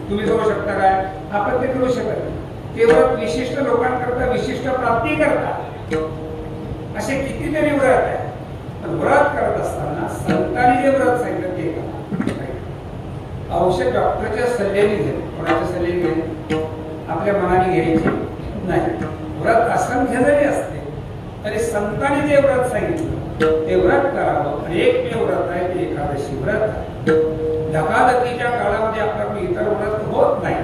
तुम्ही जाऊ शकता काय? आपण ते करू शकत नाही. ते व्रत विशिष्ट लोकांकरता विशिष्ट प्राप्ती करतात. असे कितीतरी व्रत आहे. व्रत करत असताना संतांनी जे व्रत सांगितलं ते करा. औषध डॉक्टरच्या सल्ल्याने घ्यायचे, कोणाच्या सल्ल्याने घ्यायचे, आपल्या मनाने घ्यायचे नाही. व्रत असंख्य जरी असते तरी संतांनी जे व्रत सांगितलं ते व्रत करावं. आणि एकमेव व्रत आहे ते एकादशी व्रत. धकाधकीच्या काळामध्ये आपल्याकडे इतर व्रत होत नाही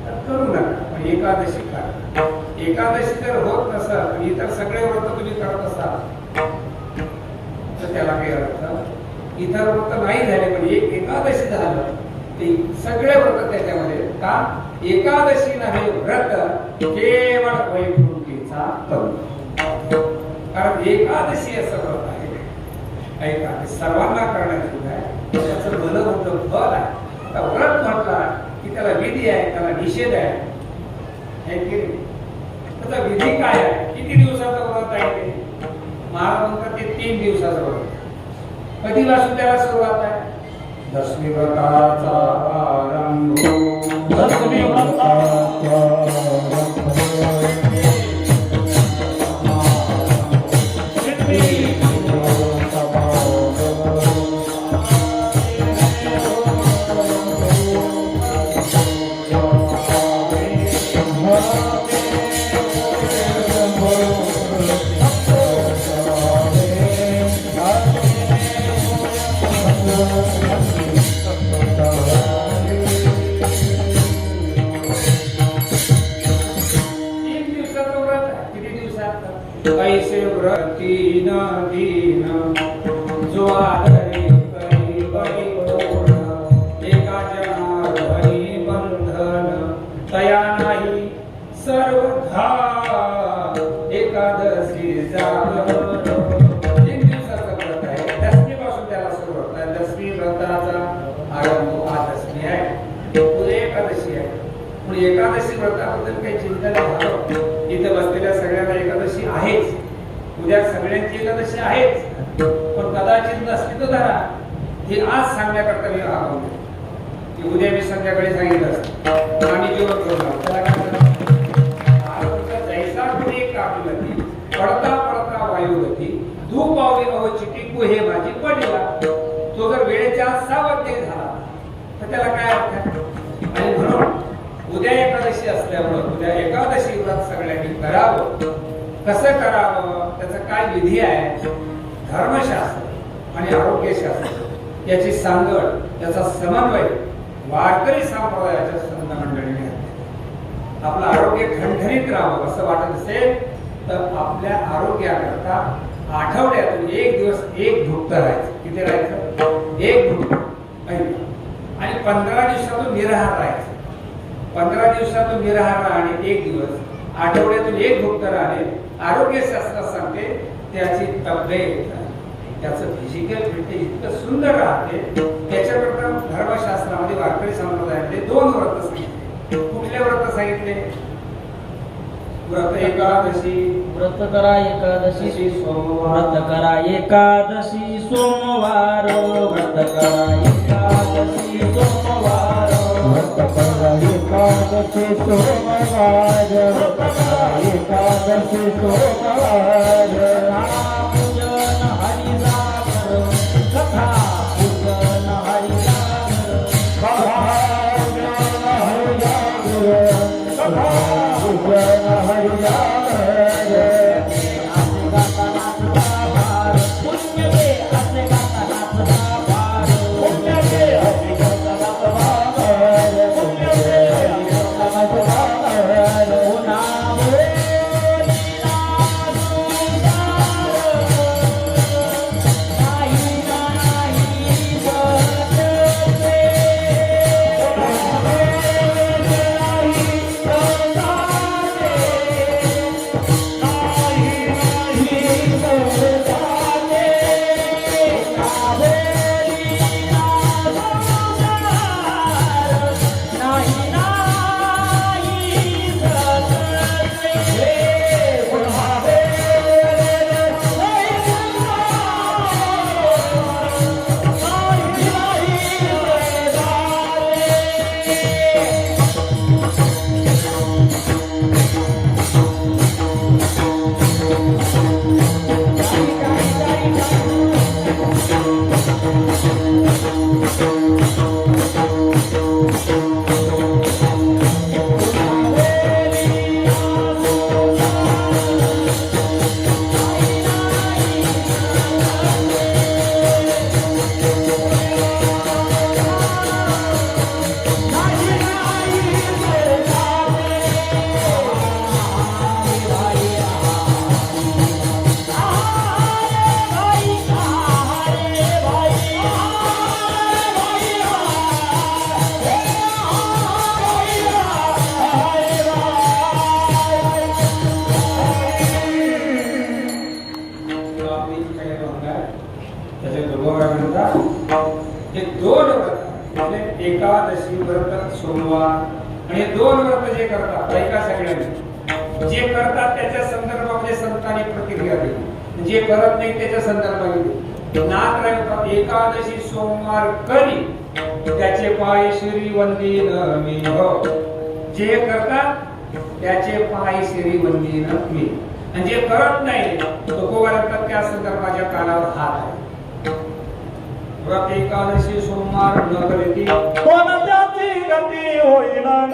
तर करू नका, पण एकादशी करा. एकादशी जर होत नसत इतर सगळे व्रत तुम्ही करत असाल तर त्याला काही अर्थ. इतर व्रत नाही झाले पण एक एकादशी झालं ते सगळे व्रत त्याच्यामध्ये. का? एकादशी नव्हे व्रत केवळ वैकुंठीचा करू. कारण एकादशी असं व्रत आहे एकादशी सर्वांना करण्याची आहे. त्याचं भलं मोठं फल आहे. आता व्रत म्हटला की त्याला विधी आहे, त्याला निषेध आहे की नाही? त्याचा विधी काय आहे? किती दिवसाचं व्रत आहे ते? महाराज म्हणतात ते 3 दिवसाचं व्रत. कधीपासून त्याला सुरुवात आहे? दशमी व्रताचा आरंभ. दशमी व्रताचा ऐसे व्रती न दीन जो आदरी करी बळीकोड एका जनार्दनी बंधन तया नाही सर्वधा एकादशी जागर. 3 दिवसाचं व्रत आहे. दशमीपासून त्याला सुरुवात आहे. दशमी व्रताचा आरंभ हा दशमी आहे. उद्या एकादशी आहे. पण एकादशी व्रताबद्दल काही चिंता नाही. इथे बसलेल्या सगळ्यांना एकादशी आहेच. उद्या सगळ्यांची एकादशी आहेच. पण कदाचित नसली तर धरा. हे आज सांगण्याकरता मी आलो की उद्या मी संध्याकाळी सांगितलं असतं आम्ही जेवण करू. त्याला काय जैसा पुढे कापलती पडता पडता वायुगती धू पावली अहो चिटिकू हे माझी पडला. तो जर वेळेच्या 6 वाजता झाला तर त्याला काय अर्थ आहे? आणि म्हणून उद्या एकादशी असल्यामुळे उद्या एकादशी व्रत सगळ्यांनी करावं. कसं करावं? त्याचं काय विधी आहे? धर्मशास्त्र आणि आरोग्यशास्त्र याची सांगड, त्याचा समन्वय वारकरी संप्रदायाच्या संत मंडळीने आपलं आरोग्य ठणठणीत राहावं असं वाटत असेल तर आपल्या आरोग्याकरता आठवड्यातून 1 दिवस 1 भुक्त राहायचं. किती राहायचं? 1 भुक्त. आणि 15 दिवसातून निराहार राहायचं. 15 दिवसातून निराहार राहणे 1 दिवस, आठवड्यातून 1 भुक्त राहणे. आरोग्यशास्त्रात सांगते त्याची तब्येत, त्याचं फिजिकल फिटनेस इतकं सुंदर राहते. त्याच्याकरता धर्मशास्त्रामध्ये वारकरी संप्रदायामध्ये 2 व्रत सांगितले. कुठले व्रत सांगितले? व्रत एकादशी. व्रत करा एकादशी सोमवार. व्रत करा एकादशी सोमवार. व्रत करा एकादशी सोमवार. व्रत करा एकादशी सोमवार. व्रत करा एकादशी सोमवार. पूजन हरिनाम कथा पूजन हरिनाम कथा पूजन हरिनाम दिवशी काही भंग आहे त्याचे दुर्भाग्य म्हणतात. हे दोन व्रत म्हणजे एकादशी व्रत सोमवार आणि हे दोन व्रत जे करतात ऐका सगळ्यांनी, जे करतात त्याच्या संदर्भामध्ये संतांनी प्रतिक्रिया दिली, जे करत नाही त्याच्या संदर्भामध्ये नाथ राहतात. एकादशी सोमवार करी त्याचे पाय श्री वंदीन मी हो, जे करतात त्याचे पाय श्री वंदीन मी, आणि जे करत नाही तुकोबारात त्या संदर्भाच्या कानावर हात आहे. व्रत एकादशी सोमवार न करीती कोणाची गती होईना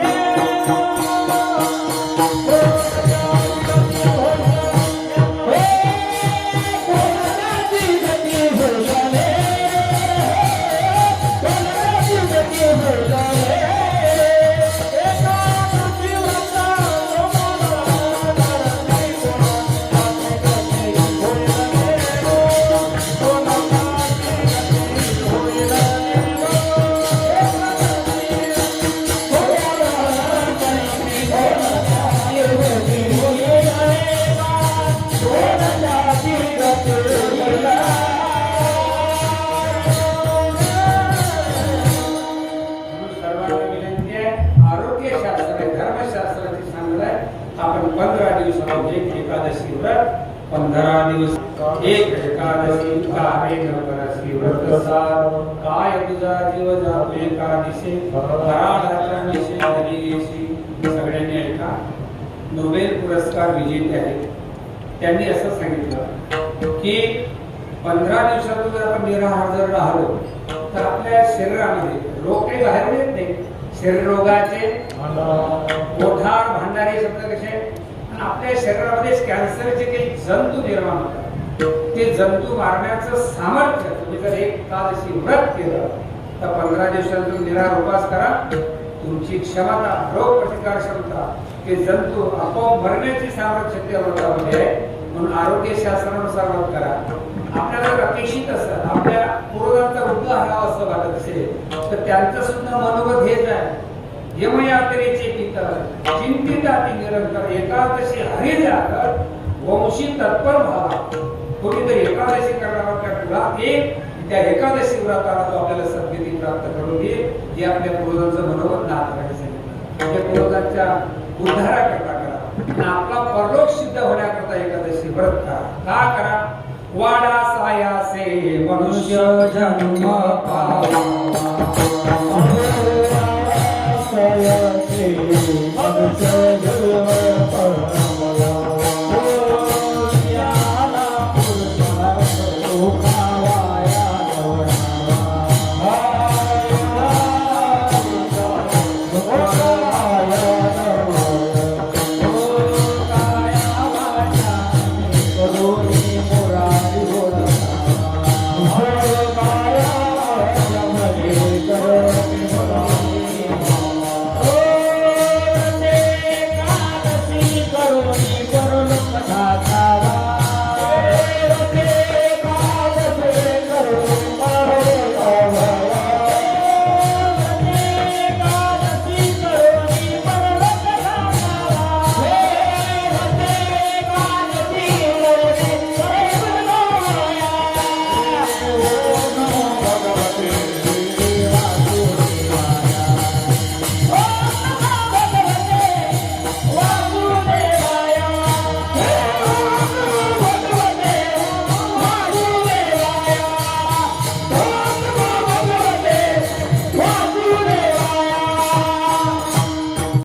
आपण 15 दिवसामध्ये एकादशी व्रत 15 दिवस एक एकादशी काय नवरात्री व्रत सार काय तुझा जीव जातो एकादशी फराळाचा निषेध झाली. सगळ्यांनी ऐका. नोबेल पुरस्कार विजेते आहेत त्यांनी असं सांगितलं की 15 दिवसातून जर आपण निराहार जर राहिलो तर आपल्या शरीरामध्ये रोग काही बाहेर येत नाही. शरीर रोगाचे मोठार भांडारे शब्द कसे, आपल्या शरीरामध्ये कॅन्सरचे काही जंतू निर्माण होतात. ते जंतू मारण्याचं सामर्थ्य तुम्ही जर एकादशी व्रत केलं तर 15 दिवसातून निराहार उपास करा, तुमची क्षमता रोग प्रतिकार क्षमता ते जंतू आपोआप मरण्याची सामर्थ्य त्या व्रतामध्ये आहे. म्हणून आरोग्य शास्त्रानुसार व्रत करा. आपल्याला जर अपेक्षित असेल आपल्या पूर्वजांचा उद्धार हवा असं वाटत असेल तर त्यांचं सुद्धा मनोगत हेच आहे. यमयात्रेचे पितर चिंतित अति निरंतर एकादशी हरी जाकर वंशी तत्पर व्हावा. कोणीतरी एकादशी करणारा त्या कुळात एक त्या एकादशी व्रताला तो आपल्याला सद्गती प्राप्त करून देईल. जे आपल्या पूर्वजांचं मनोगत नाथ सांगितलं आपल्या पूर्वजांच्या उद्धाराकरता करा, आपला परलोक सिद्ध होण्याकरता एकादशी व्रत करा. का करा? वाडा सायासे मनुष्य जन्म पावा.